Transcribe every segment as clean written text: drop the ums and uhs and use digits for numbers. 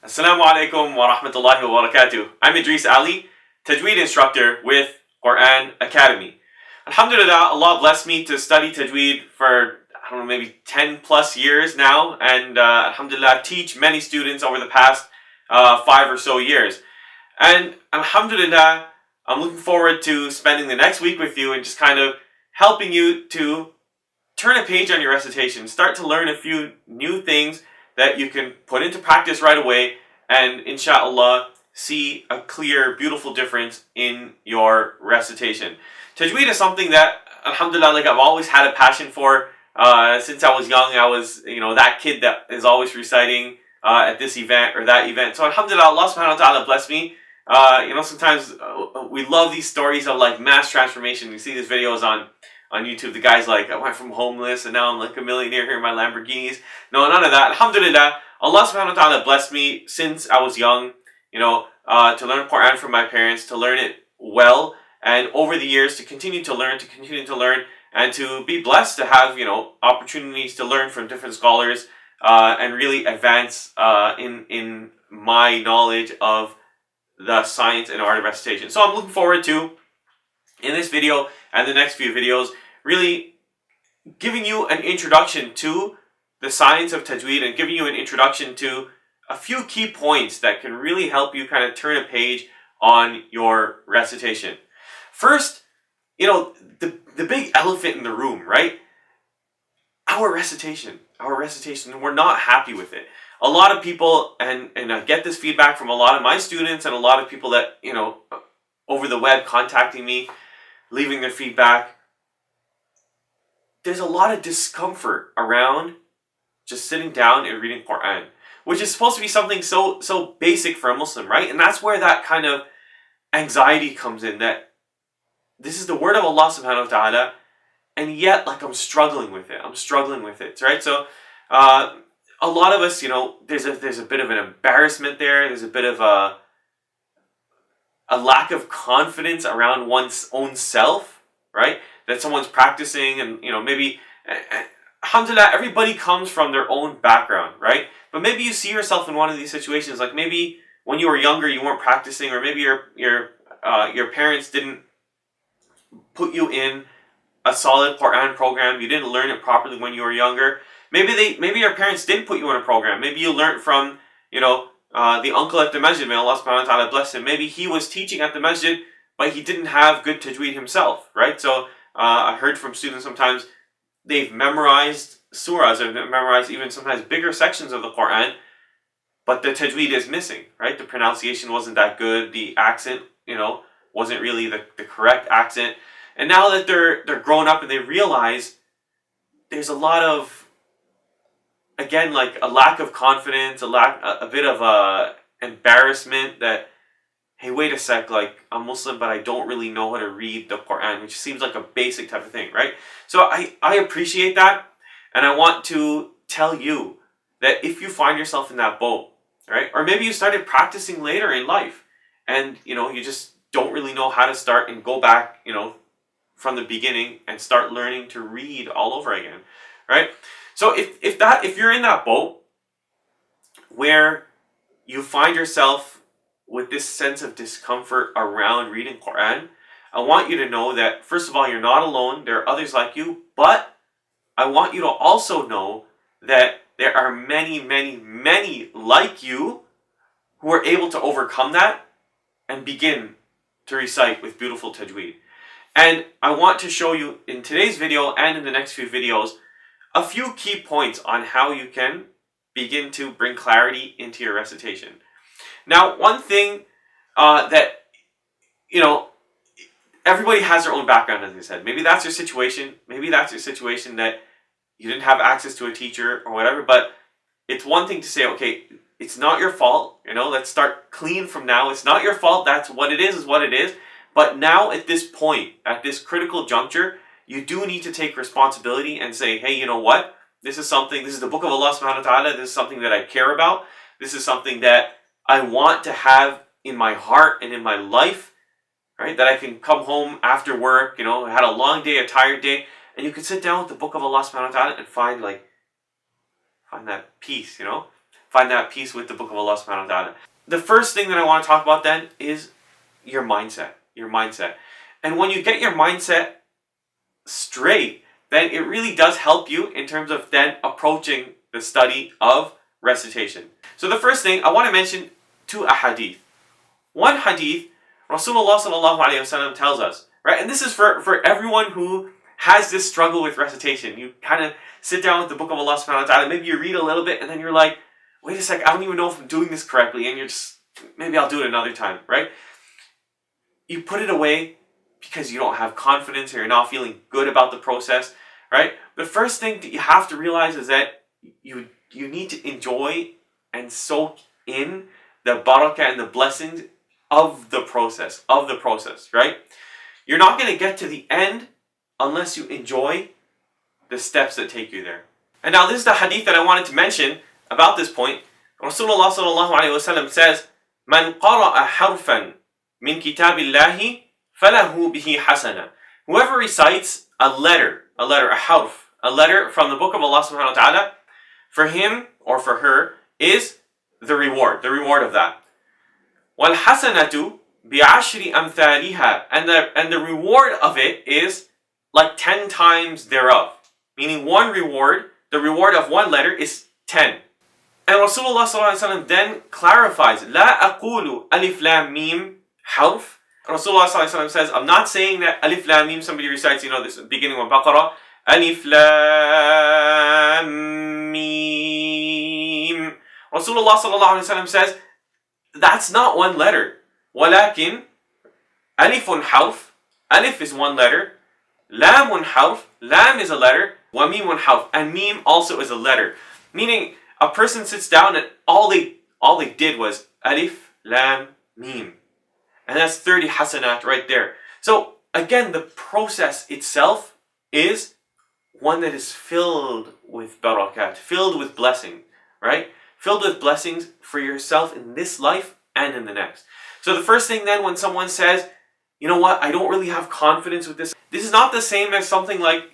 Assalamu alaikum wa rahmatullahi wa barakatuh. I'm Idrees Ally, Tajweed instructor with Quran Academy. Alhamdulillah, Allah blessed me to study Tajweed for, maybe 10 plus years now, and Alhamdulillah, teach many students over the past 5 or so years. And Alhamdulillah, I'm looking forward to spending the next week with you and just kind of helping you to turn a page on your recitation, start to learn a few new things that you can put into practice right away, and inshallah see a clear, beautiful difference in your recitation. Tajweed is something that, alhamdulillah, I've always had a passion for. Since I was young, I was, that kid that is always reciting at this event or that event. So alhamdulillah, Allah subhanahu wa ta'ala blessed me. Sometimes we love these stories of mass transformation. You see these videos on YouTube, the guy's like, I went from homeless and now I'm like a millionaire here in my Lamborghinis. No, none of that. Alhamdulillah, Allah subhanahu wa ta'ala blessed me since I was young, to learn Quran from my parents, to learn it well, and over the years to continue to learn, and to be blessed to have, opportunities to learn from different scholars, and really advance in my knowledge of the science and art of recitation. So I'm looking forward to, in this video and the next few videos, really giving you an introduction to the science of Tajweed and giving you an introduction to a few key points that can really help you kind of turn a page on your recitation. First, the big elephant in the room, right? Our recitation, we're not happy with it. A lot of people, and I get this feedback from a lot of my students and a lot of people that, over the web contacting me, leaving their feedback. There's a lot of discomfort around just sitting down and reading Quran, which is supposed to be something so basic for a Muslim, right? And that's where that kind of anxiety comes in, that this is the word of Allah subhanahu wa ta'ala, and yet I'm struggling with it, right? So a lot of us, there's a bit of an embarrassment there. There's a bit of a lack of confidence around one's own self, right? That someone's practicing, and maybe, alhamdulillah, everybody comes from their own background, right? But maybe you see yourself in one of these situations, like maybe when you were younger you weren't practicing, or maybe your parents didn't put you in a solid Quran program. You didn't learn it properly when you were younger. Maybe your parents did put you in a program. Maybe you learned from, the uncle at the masjid, may Allah subhanahu wa ta'ala bless him. Maybe he was teaching at the masjid, but he didn't have good tajweed himself, right? So I heard from students sometimes they've memorized surahs, or they've memorized even sometimes bigger sections of the Quran, but the tajweed is missing, right? The pronunciation wasn't that good. The accent, wasn't really the correct accent. And now that they're grown up and they realize there's a lot of, again, a lack of confidence, a bit of embarrassment that, hey, wait a sec, I'm Muslim, but I don't really know how to read the Quran, which seems like a basic type of thing, right? So I appreciate that, and I want to tell you that if you find yourself in that boat, right, or maybe you started practicing later in life, and you just don't really know how to start and go back, from the beginning and start learning to read all over again, right? So if you're in that boat where you find yourself with this sense of discomfort around reading Quran, I want you to know that, first of all, you're not alone. There are others like you, but I want you to also know that there are many, many, many like you who are able to overcome that and begin to recite with beautiful tajweed. And I want to show you in today's video and in the next few videos a few key points on how you can begin to bring clarity into your recitation. Now, one thing that, everybody has their own background, as I said. Maybe that's your situation. Maybe that's your situation that you didn't have access to a teacher or whatever. But it's one thing to say, okay, it's not your fault. Let's start clean from now. It's not your fault. That's what it is what it is. But now at this point, at this critical juncture, you do need to take responsibility and say, hey, you know what? This is the book of Allah subhanahu wa ta'ala. This is something that I care about. This is something that I want to have in my heart and in my life, right? That I can come home after work, I had a long day, a tired day, and you can sit down with the book of Allah subhanahu wa ta'ala and find that peace, find that peace with the book of Allah subhanahu wa ta'ala. The first thing that I want to talk about then is your mindset. Your mindset. And when you get your mindset straight, then it really does help you in terms of then approaching the study of recitation. So the first thing I want to mention two ahadith. One hadith, Rasulullah sallallahu alaihi wasallam tells us, right? And this is for everyone who has this struggle with recitation. You kind of sit down with the book of Allah subhanahu wa ta'ala, maybe you read a little bit and then you're like, wait a sec, I don't even know if I'm doing this correctly, and you're just, maybe I'll do it another time, right? You put it away because you don't have confidence or you're not feeling good about the process, right? The first thing that you have to realize is that you need to enjoy and soak in the barakah and the blessings of the process, right? You're not going to get to the end unless you enjoy the steps that take you there. And now this is the hadith that I wanted to mention about this point. Rasulullah sallallahu alaihi wasallam says, "Man qara'a harfan min kitabillahi falahu bihi hasana." Whoever recites a letter, a harf, a letter from the book of Allah subhanahu wa ta'ala, for him or for her is the reward of that. Wal hasanatu bi'ashri amthaliha, and the reward of it is like 10 times thereof. Meaning one reward, the reward of one letter is 10. And Rasulullah sallallahu alaihi wasallam then clarifies, "La aqulu alif lam mim harf." Rasulullah sallallahu alaihi wasallam says, I'm not saying that alif lam mim, somebody recites, this beginning of Baqarah, alif lam mim. Rasulullah sallallahu alaihi wasallam says, that's not one letter. Walakin alifun harf, alif is one letter, lamun harf, lam is a letter, wa mimun harf, and mim also is a letter. Meaning, a person sits down and all they did was alif, lam, mim. And that's 30 hasanat right there. So again, the process itself is one that is filled with barakat, filled with blessing, right? Filled with blessings for yourself in this life and in the next. So the first thing then when someone says, you know what, I don't really have confidence with this. This is not the same as something like,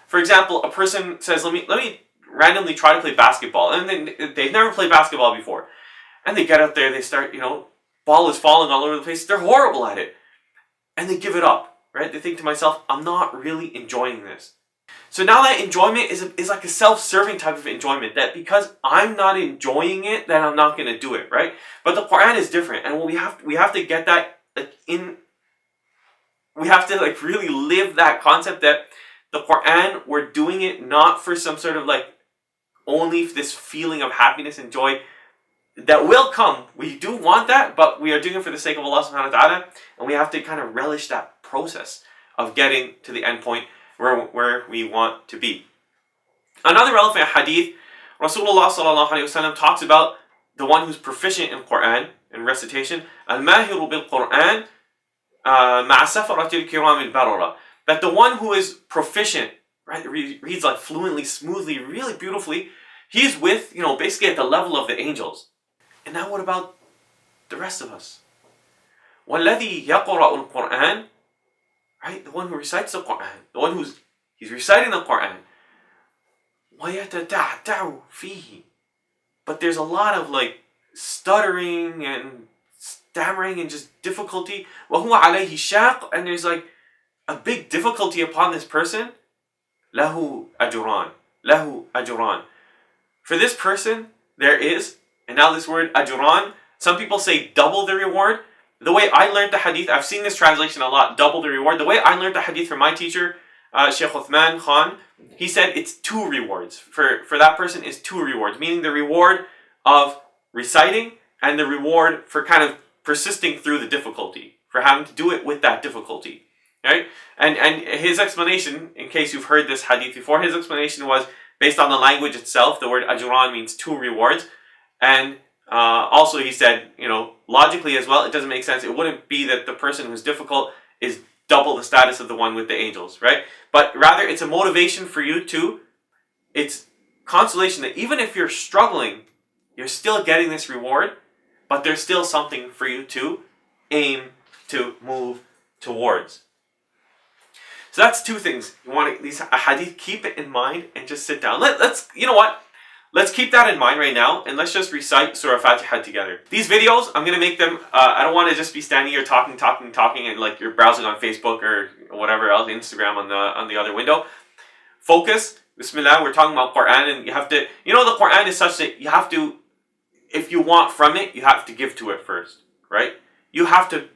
for example, a person says, let me randomly try to play basketball. And they've never played basketball before. And they get out there, they start, ball is falling all over the place. They're horrible at it. And they give it up, right? They think to myself, I'm not really enjoying this. So now that enjoyment is like a self-serving type of enjoyment, that because I'm not enjoying it, then I'm not going to do it, right? But the Quran is different, and we have to get that we have to really live that concept that the Quran, we're doing it not for some sort of only this feeling of happiness and joy that will come. We do want that, but we are doing it for the sake of Allah subhanahu wa ta'ala, and we have to kind of relish that process of getting to the end point where we want to be. Another relevant hadith, Rasulullah sallallahu alaihi wasallam talks about the one who's proficient in Quran, in recitation, al-mahiru bil-Quran ma'a safaratil kiram al-barara. That the one who is proficient, right, reads fluently, smoothly, really beautifully, he's with, basically at the level of the angels. And now what about the rest of us? وَالَّذِي يَقْرَأُ الْقُرْآنِ, right? The one who recites the Quran, the one he's reciting the Quran. وَيَتَدَعْدَعُ فِيهِ, but there's a lot of stuttering and stammering and just difficulty. وَهُوَ عَلَيْهِ شَاقٌ, and there's a big difficulty upon this person. لَهُ أَجْرَانِ, لَهُ أَجْرَانِ. For this person, there is, and now this word ajran, some people say double the reward. The way I learned the hadith, I've seen this translation a lot, double the reward. The way I learned the hadith from my teacher, Sheikh Uthman Khan, he said it's 2 rewards. For that person is 2 rewards, meaning the reward of reciting and the reward for kind of persisting through the difficulty, for having to do it with that difficulty. Right? And his explanation, in case you've heard this hadith before, his explanation was based on the language itself. The word ajran means 2 rewards. And also he said, logically as well, it doesn't make sense. It wouldn't be that the person who's difficult is double the status of the one with the angels, right? But rather it's a motivation for you it's consolation that even if you're struggling, you're still getting this reward, but there's still something for you to aim to move towards. So that's 2 things. You want these hadith, keep it in mind and just sit down. Let's let's keep that in mind right now, and let's just recite Surah Fatiha together. These videos, I'm going to make them, I don't want to just be standing here talking, and like you're browsing on Facebook or whatever else, Instagram on the other window. Focus. Bismillah, we're talking about Quran, and you have to, the Quran is such that you have to, if you want from it, you have to give to it first, right? You have to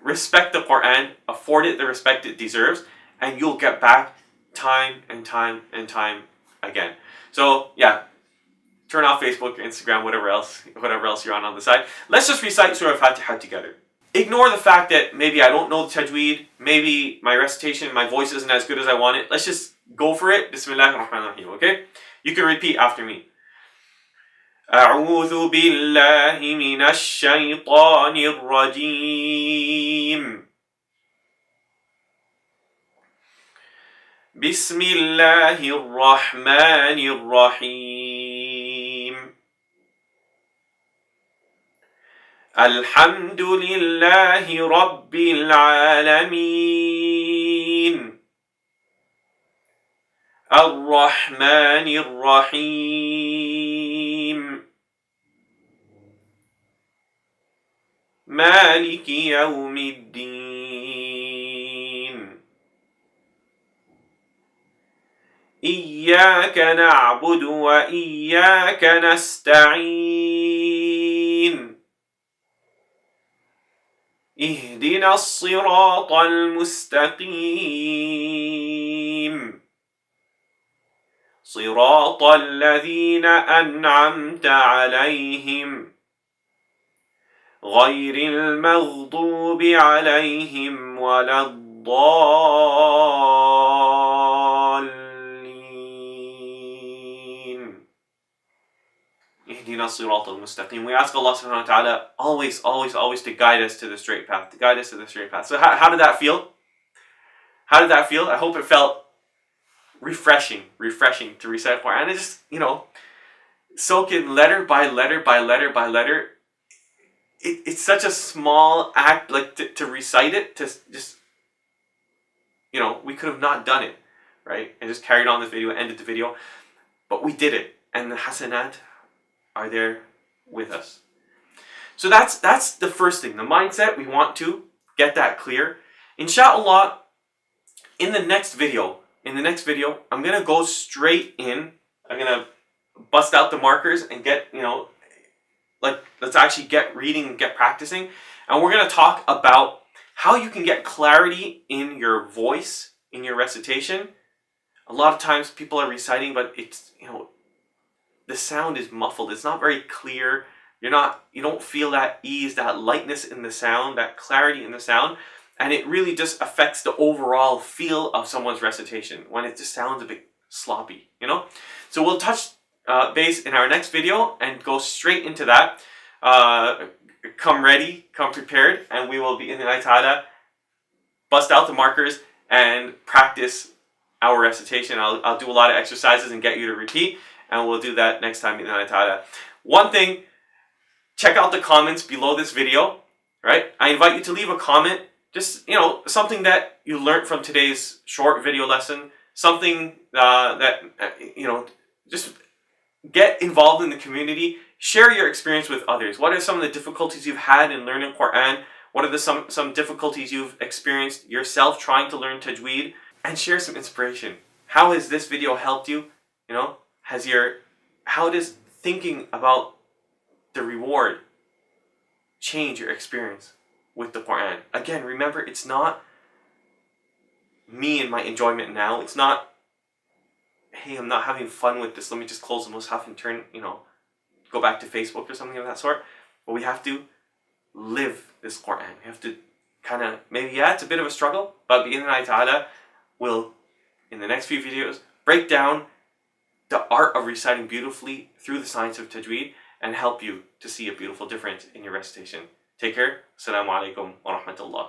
respect the Quran, afford it the respect it deserves, and you'll get back time and time and time again. So yeah, turn off Facebook, Instagram, whatever else you're on the side. Let's just recite Surah Fatiha together. Ignore the fact that maybe I don't know the Tajweed, maybe my recitation, my voice isn't as good as I want it. Let's just go for it. Bismillah ar-Rahman ar-Rahim, okay? You can repeat after me. أعوذ بالله من الشيطان الرجيم. بسم الله الرحمن الرحيم. الحمد لله رب العالمين. الرحمن الرحيم. مالك يوم الدين. إياك نعبد وإياك نستعين. اهدنا الصراط المستقيم. صراط الذين أنعمت عليهم غير المغضوب عليهم ولا الضالين. اهدنا الصراط المستقيم. We ask Allah subhanahu wa ta'ala always to guide us to the straight path. So how did that feel? I hope it felt refreshing to recite Quran. And just, soak in letter by letter by letter by letter. It's such a small act, like to recite it, to just, we could have not done it, right? And just carried on this video, ended the video. But we did it. And the hasanat are there with us. So that's the first thing. The mindset, we want to get that clear. Inshallah, in the next video, I'm going to go straight in. I'm going to bust out the markers and get, let's actually get reading and get practicing. And we're going to talk about how you can get clarity in your voice, in your recitation. A lot of times people are reciting, but it's, the sound is muffled. It's not very clear. You don't feel that ease, that lightness in the sound, that clarity in the sound. And it really just affects the overall feel of someone's recitation when it just sounds a bit sloppy, So we'll touch base in our next video and go straight into that. Come ready, come prepared, and we will be in the ta'ala, bust out the markers and practice our recitation. I'll do a lot of exercises and get you to repeat, and we'll do that next time in the ta'ala. One thing, check out the comments below this video, right? I invite you to leave a comment. Just, something that you learned from today's short video lesson, something that, just get involved in the community, share your experience with others. What are some of the difficulties you've had in learning Quran? What are some difficulties you've experienced yourself trying to learn Tajweed? And share some inspiration. How has this video helped you? How does thinking about the reward change your experience with the Quran? Again, remember, it's not me and my enjoyment now. It's not, hey, I'm not having fun with this, let me just close the mushaf and turn, go back to Facebook or something of that sort. But we have to live this Quran. We have to kind of, maybe, it's a bit of a struggle, but bi'idhnillahi ta'ala, we'll, in the next few videos, break down the art of reciting beautifully through the science of Tajweed and help you to see a beautiful difference in your recitation. Take care. Assalamu alaikum wa rahmatullah.